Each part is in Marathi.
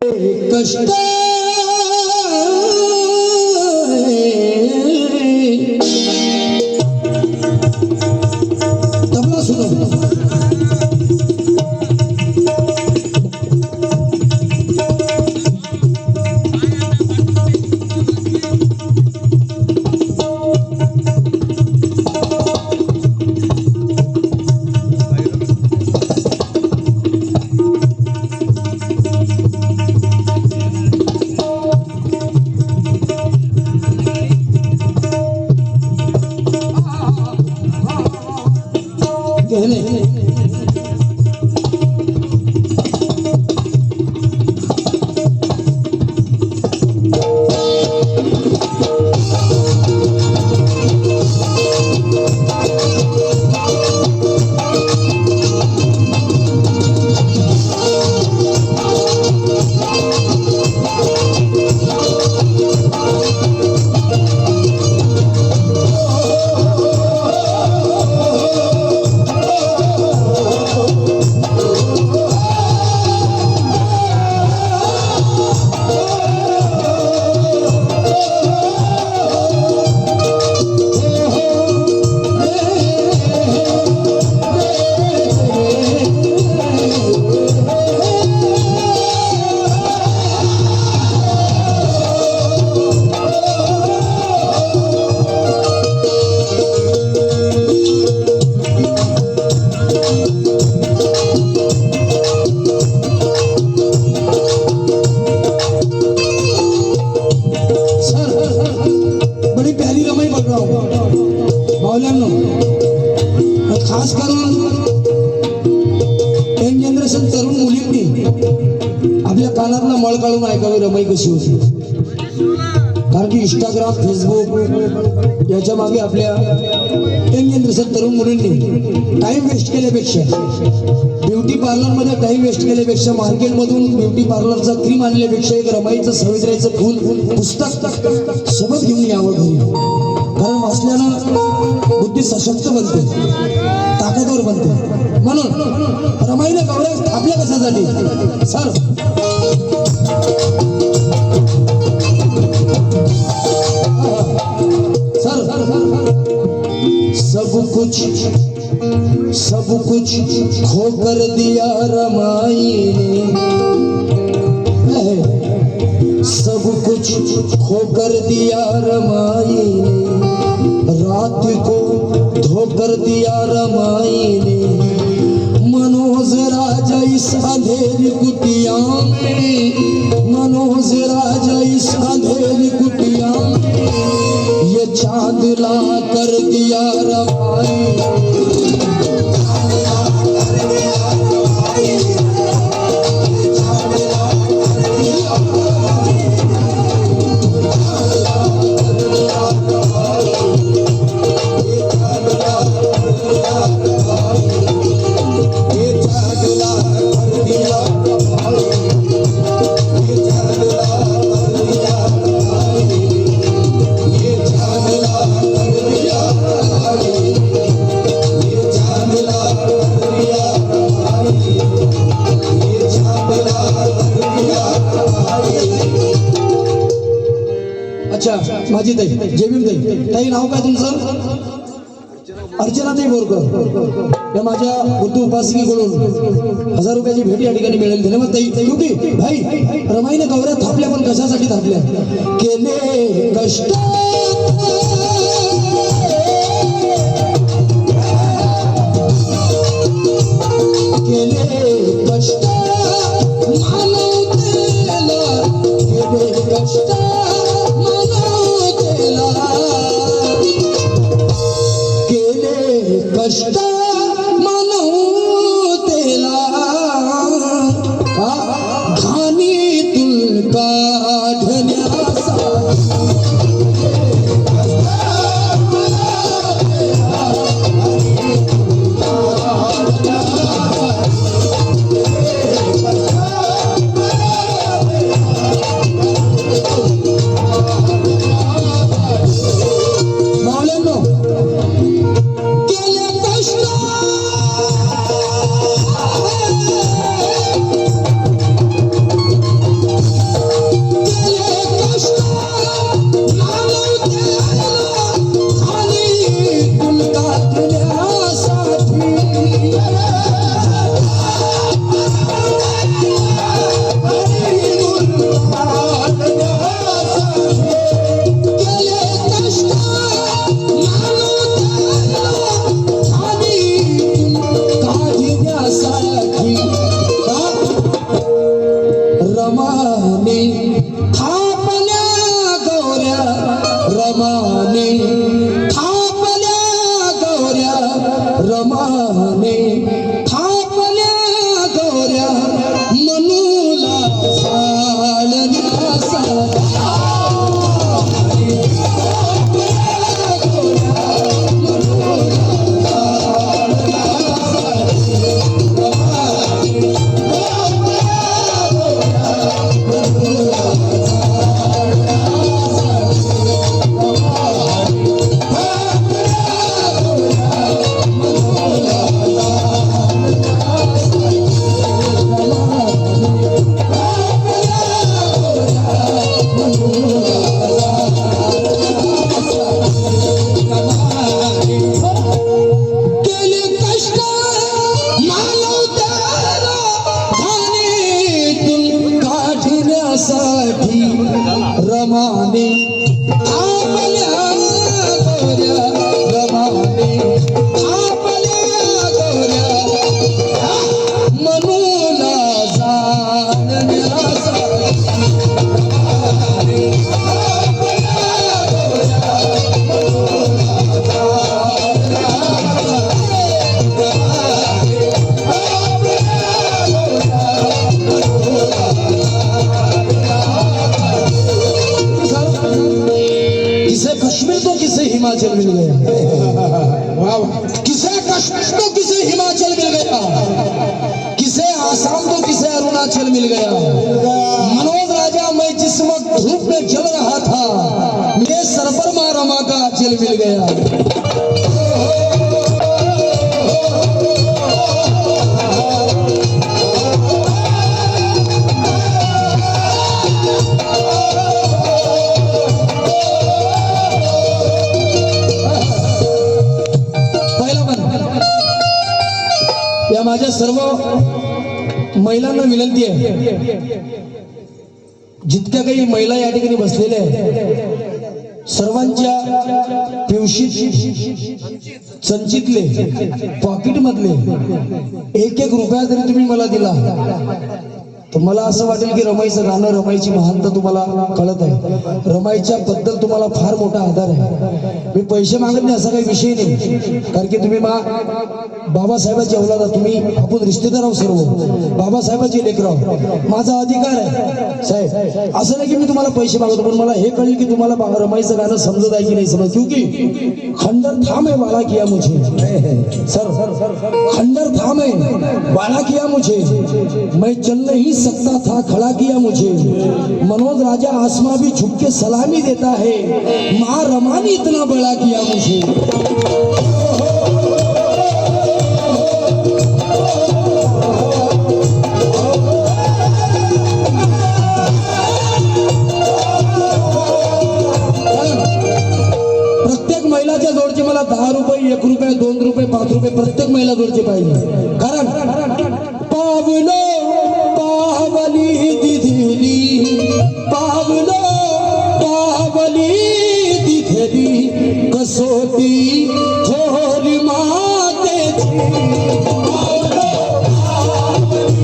कष्ट तबला सुनो खास करून यंग जनरेशन तरुण मुलींनी आपल्या कानातला मळ काढून ऐकावी रमाई कशी होती. कारण की इंस्टाग्राम फेसबुक याच्या मागे आपल्या यंग जनरेशन तरुण मुलींनी टाइम वेस्ट केल्यापेक्षा ब्युटी पार्लरमध्ये टाइम वेस्ट केल्यापेक्षा मार्केटमधून ब्युटी पार्लरचा क्रीम आणल्यापेक्षा एक रमाईचं सवित्राचं फुल पुस्तक सोबत घेऊन यावं घरी. कारण वाचल्यानं बुद्धी सशक्त बनते, ताकदवर बनते. म्हणून रमाईने गौऱ्या थापल्या कशासाठी सर? सब कुछ खो कर दिया रमाई ने, सब कुछ खो कर दिया रमाई ने, रात को धोकर दिया रमाई ने. मनोज राजा इस अंधेरी कुटिया में, मनोज राजा इस अंधेरी कुटिया में, ये चांद ला कर दिया रमाई. अच्छा माझी ताई जेबीम ताई नाव काय तुमचं? अर्चना ताई बोरकर. या माझ्या बुद्ध उपासकीकडून 1000 रुपयाची भेट या ठिकाणी मिळेल. धन्यवाद ताई. क्योंकि भाई रमाईने गौऱ्या थापल्या पण कशासाठी थापल्या? केले कष्ट केले कष्ट मानवतेला, केले कष्ट कष्ट मनोतेला घाणीतून काढण्याचा. रमाने थापल्या गौऱ्या रमाने थापल्या गौऱ्या रमाने थापल्या गौऱ्या मनूला साळण्यासाठी रमाने थापल्या गौऱ्या रमाने थापल्या गौऱ्या मनूला जाणण्यासाठी रमाने थापल्या गौऱ्या मनूला किसे कश्मीर तो किसे हिमाचल मिल गया किसे कश्मीर तो किसे हिमाचल मिल गया किसे आसाम तो किसे अरुणाचल मिल गया मनोज राजा मैं जिस वक्त धूप में जल रहा था मेरे सर पर माँ रमा का आंचल मिल गया या माझ्या सर्व महिलांना विनंती आहे जितक्या काही महिला या ठिकाणी बसलेल्या आहेत सर्वांच्या पिवशीत संचितले पॉकेट मधले एक रुपया जरी तुम्ही मला दिला तर मला असं वाटेल की रमाईचं गाणं रमाईची महानता तुम्हाला कळत आहे रमाईच्या बद्दल तुम्हाला फार मोठा आदर आहे मी पैसे मागत नाही असा काही विषय नाही कारण की तुम्ही बाबासाहेबांची औलाद तुम्ही आपण रिश्तेदार आहोत सर्व बाबासाहेबांचे लेकर आहोत माझा अधिकार आहे साहेब असं नाही की मी तुम्हाला पैसे मागतो पण मला हे कळेल की तुम्हाला रमाईचं गाणं समजत आहे की नाही समज क्योंकि खंडर थाम है वाला किया मुझे सर खंडर थाम है वाला किया मुझे मैं चल नहीं सकता था खड़ा किया मुझे मनोज राजा आसमां भी झुक के सलामी देता है माँ रमा ने इतना बड़ा किया मुझे प्रत्येक महिलाच्या जोडचे मला 10 रुपये 1 रुपये 2 रुपये 5 रुपये प्रत्येक महिला जोडचे पाहिजे कारण पावलो पावली दिधेली पावलो पावली दिधेली कसोटी थोरी मातेची पावलो पावली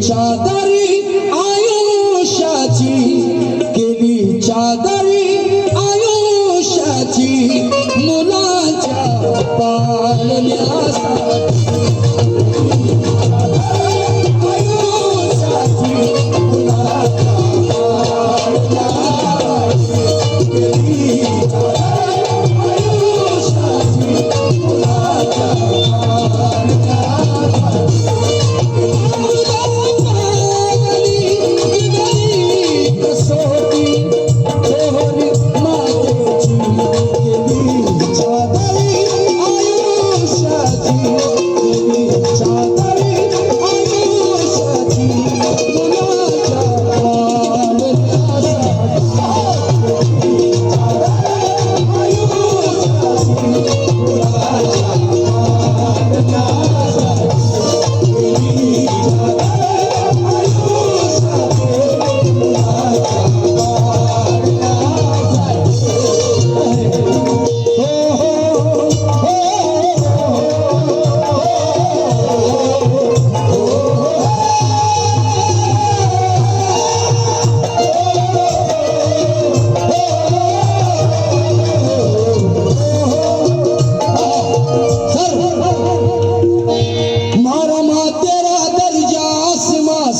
चादरी आयुष्याची केली चादरी आयुष्याची मुलाच्या पालण्यासाठी आयुष्याची मुलाच्या पालण्यासाठी केली आयुष्याची मुलाच्या पालण्यासाठी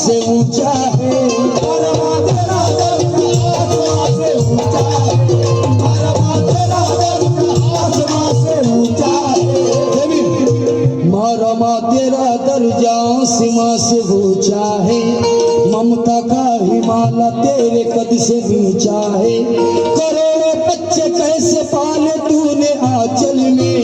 से ऊंचा है, मरमा तेरा दर्जा आसमां से ऊंचा है, मरमा तेरा दर्जा आसमां से ऊंचा है, मरमा तेरा दर्जा आसमां से ऊंचा है, ममता का हिमालय तेरे कद से नीचा है, करोड़ों बच्चे कैसे पाले तूने आंचल में,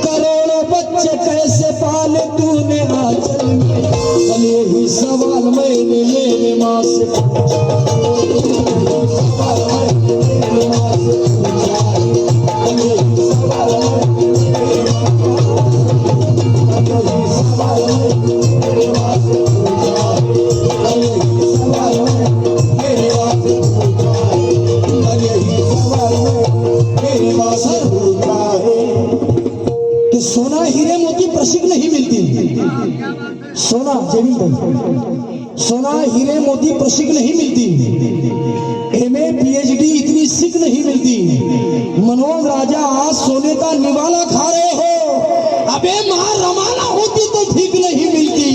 करोड़ों बच्चे कैसे पाले तूने आंचल में, कल यही सवाल मैंने मेरे माँ से पूछा, सवाल मैंने मेरे माँ से पूछा, कल यही सवाल मैंने मेरे माँ से पूछा, कल यही सवाल मैंने मेरे माँ से पूछा, कल यही सवाल मैंने मेरे माँ से पूछा, कल यही सवाल मैंने मेरे माँ से पूछा है कि सोना हीरे मोती प्रशिक नहीं मिलती, सोना जमीन सोना हीरे मोती प्रशिक नहीं मिलती, एमए पीएचडी इतनी सीख नहीं मिलती, मनोज राजा आज सोने का निवाला खा रहे हो, अबे मां रमाना होती तो भीख नहीं मिलती।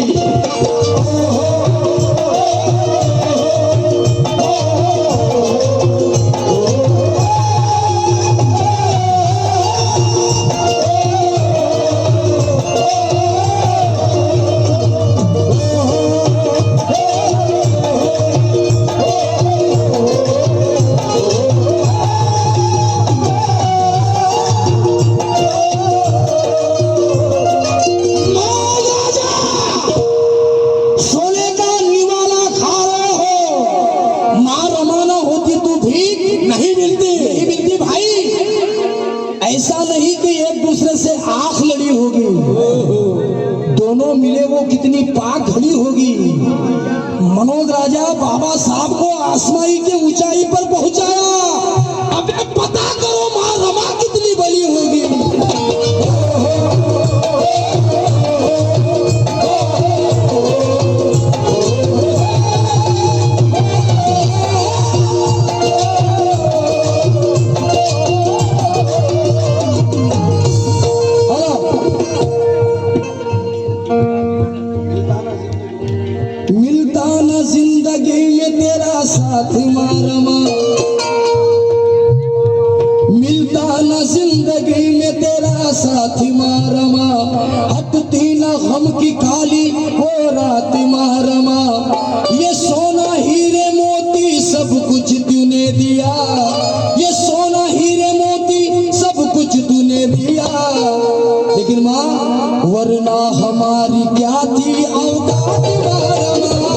ऐसा नहीं कि एक दूसरे से आंख लड़ी होगी, दोनों मिले वो कितनी पाक घड़ी होगी। मनोज राजा बाबा साहब को आसमाई के ऊंचाई पर पहुंचाया, अबे पता करो मां रमा कितनी बड़ी होगी। मिलता न जिंदगी में तेरा साथ मां रमा, मिलता न जिंदगी में तेरा साथ मां रमा, हटती न गम की काली वो रात मां रमा, ये सोना हीरे मोती सब कुछ तूने दिया, ये सोना हीरे मोती सब कुछ तूने दिया, लेकिन माँ वरना हमारी क्या थी औकात मां रमा।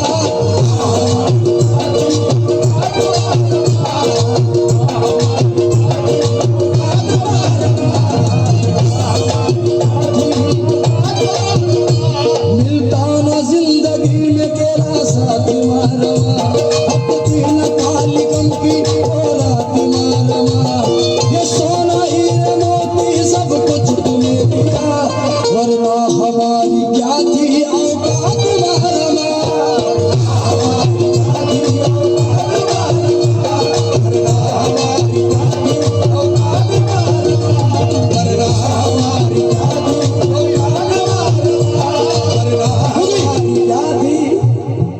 मिलता न जिंदगी में तेरा साथ मां रमा, हटती न काली गम की वो रात मां रमा, ये सोना हीरे मोती सब कुछ तूने दिया, वरना हमारी क्या थी औकात मां रमा।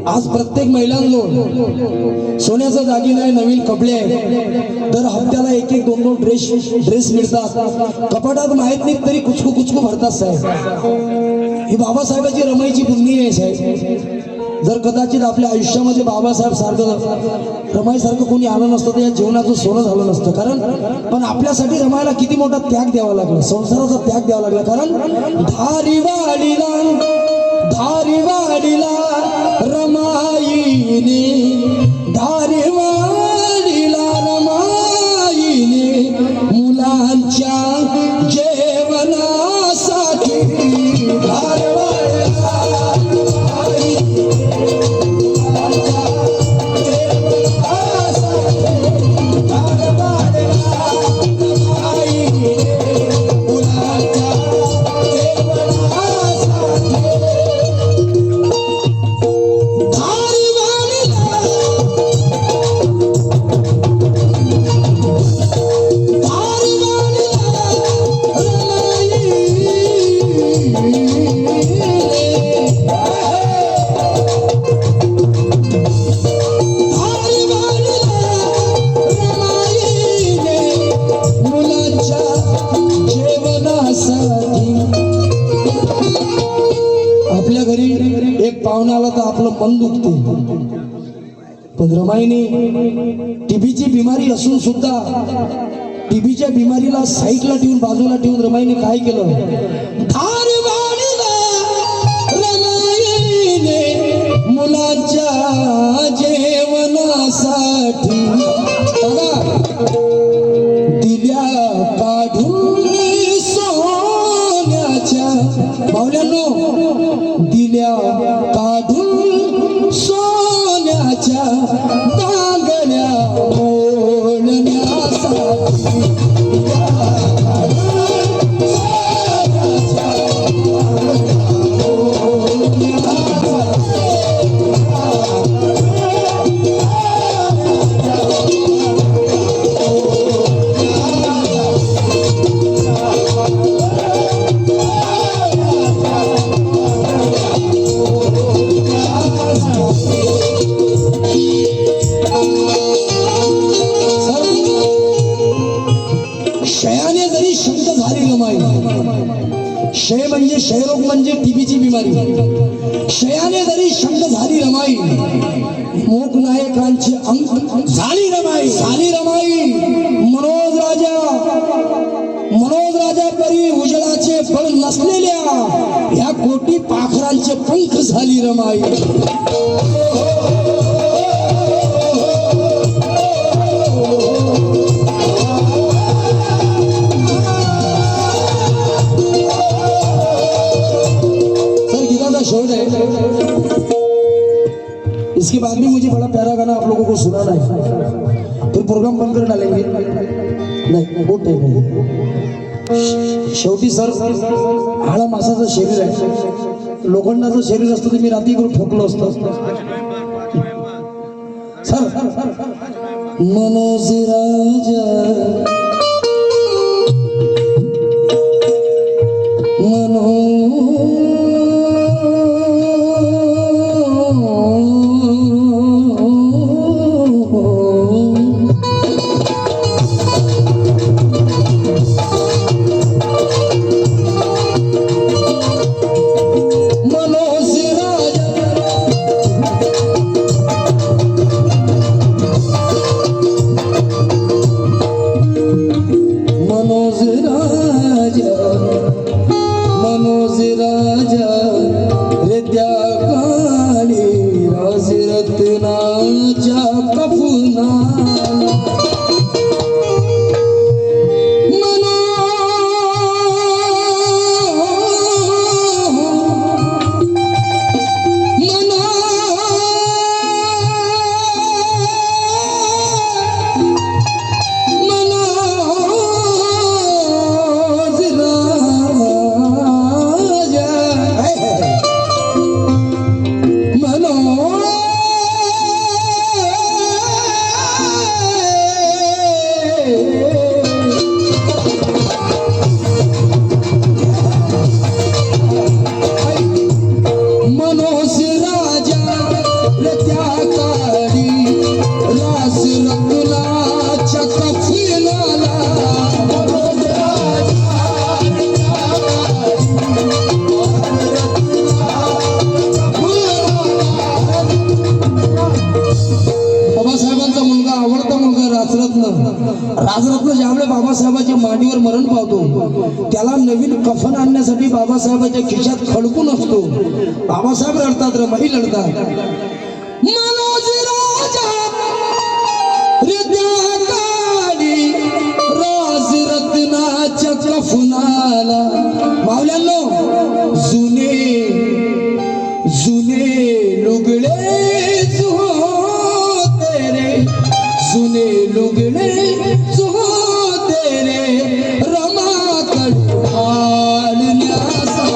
आज प्रत्येक महिलांनो सोन्याचा दागिना आहे, नवीन कपडे आहे, दर हप्त्याला एक एक दोन दोन ड्रेस मिळतात, कपाटात माहित नाही तरी कुचकू भरतात साहेब। ही बाबासाहेबाची रमाईची पुण्य आहे साहेब। जर कदाचित आपल्या आयुष्यामध्ये बाबासाहेब सारखं रमाई सारखं कोणी आलं नसतं तर या जीवनाचं सोनं झालं नसतं, कारण पण आपल्यासाठी रमायला किती मोठा त्याग द्यावा लागला, संसाराचा त्याग द्यावा लागला, कारण धारीवाडीला रमाईने, धारीवाडीला रमाईने मुलांच्या जेवणासाठी, धारवाडीला मन दुखते. पण रमाईने टीबीची बिमारी असून सुद्धा टीबीच्या बिमारीला साईडला ठेवून बाजूला ठेवून रमाईने काय केलं, धारवाडीला रमाईने मुलांच्या जेवणासाठी दिल्या काढून सोन्याच्या, मावल्यांनो दिल्या काढून सोन्याच्या दांगड्या मोडण्यासाठी. शयाने जरी शंक झाली रमाई, क्षय म्हणजे क्षयरोग म्हणजे टीबीची बिमारी, शयाने जरी शंक झाली रमाई, मूक नायकांची अंक झाली रमाई, झाली रमाई. मनोज राजा परी उजळाचे फळ नसलेल्या ह्या कोटी पाखरांचे पंख झाली रमाई. शोध है, इसके बाद भी मुझे बड़ा प्यारा गाना आप लोगों को सुनाना है, फिर प्रोग्राम बंद कर डालेंगे. नाही बहुत टाइम आहे. शेवटी सर हाडा मासाचं शरीर आहे, लोखंडाचं शरीर असतं तर मी रात्री करून ठोकलो असतो. सर मनोज राजा मनोज राजा रे त्या काळी राजरत्नाच्या कफुना राजरत्न ज्यावेळेस बाबासाहेबांच्या मांडीवर मरण पावतो त्याला नवीन कफन आणण्यासाठी बाबासाहेबांच्या खिशात खडकून असतो. बाबासाहेब रडतात, रमाई लढतात. मनोज राजा हृदया काळी राजरत्नाच्या कफनाला, मावल्यांनो जुने जुने लुगडे सुने लुगड़े जो तेरे रमाकड़ हालन्यासा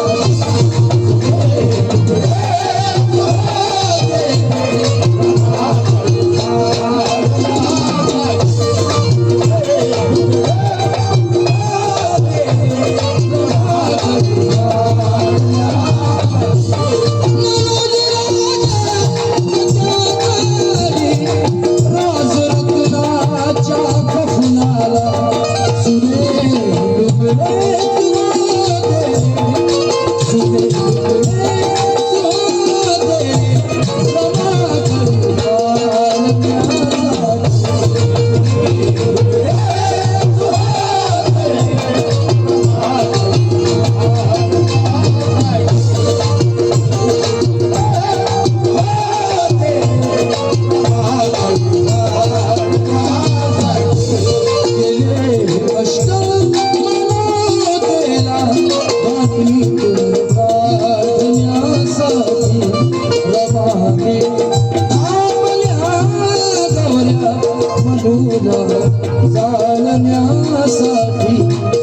जगण्यासाठी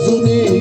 जुने